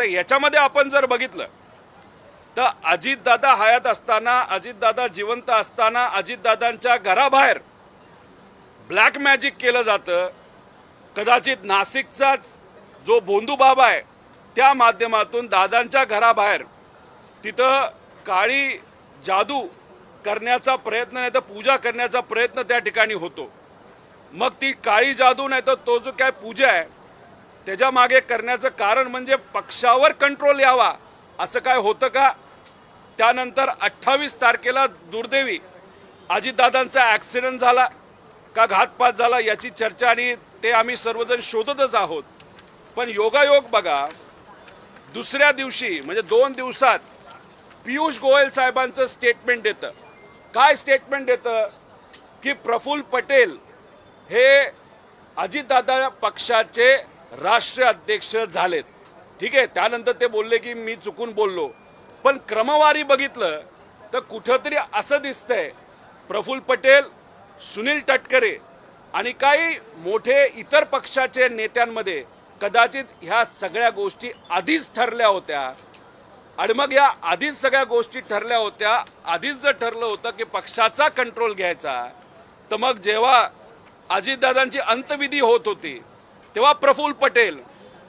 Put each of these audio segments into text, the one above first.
आता याच्यामध्ये आपण जर बघितलं तर अजितदादा हयात असताना, अजितदादा जिवंत असताना अजितदादांच्या घराबाहेर ब्लॅक मॅजिक केलं जातं. कदाचित नाशिकचाच जो बोंधू बाबा आहे त्या माध्यमातून दादांच्या घराबाहेर तिथं काळी जादू करण्याचा प्रयत्न नाही तर पूजा करण्याचा प्रयत्न त्या ठिकाणी होतो. मग ती काळी जादू नाही तर तो जो काय पूजा आहे त्याच्या मागे करण्याचं कारण म्हणजे पक्षावर कंट्रोल यावा असं काय होतं का? त्यानंतर 28 तारखेला दुर्दैवी अजितदादांचा ॲक्सिडेंट झाला का घातपात झाला याची चर्चा आणि ते आम्ही सर्वजण शोधतच आहोत. पण योगायोग बघा, दुसऱ्या दिवशी म्हणजे 2 दिवसात पियुष गोयल साहेबांचं स्टेटमेंट येतं. काय स्टेटमेंट येतं की प्रफुल्ल पटेल हे अजितदादा पक्षाचे राष्ट्रीय अध्यक्ष झालेत. ठीक आहे, त्यानंतर ते बोलले की मी चुकून बोललो. पण क्रमवारी बघितलं तर कुठंतरी असं दिसतंय प्रफुल्ल पटेल, सुनील तटकरे आणि काही मोठे इतर पक्षाचे नेत्यांमध्ये कदाचित ह्या सगळ्या गोष्टी आधीच ठरल्या होत्या. आणि मग या आधीच सगळ्या गोष्टी ठरल्या होत्या, आधीच जर ठरलं होतं की पक्षाचा कंट्रोल घ्यायचा, तर मग जेव्हा अजितदादांची अंत्यविधी होत होती तेव्हा प्रफुल्ल पटेल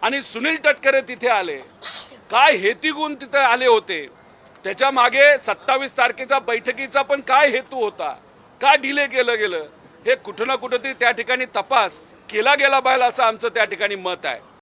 आणि सुनील तटकरे तिथे आले. काय हेतून तिथे आले होते, त्याच्या मागे 27 तारखेच्या बैठकीचा पण काय हेतू होता, का डिले केलं गेलं, हे कुठं ना कुठंतरी त्या ठिकाणी तपास केला गेला पाहिजे असं आमचं त्या ठिकाणी मत आहे.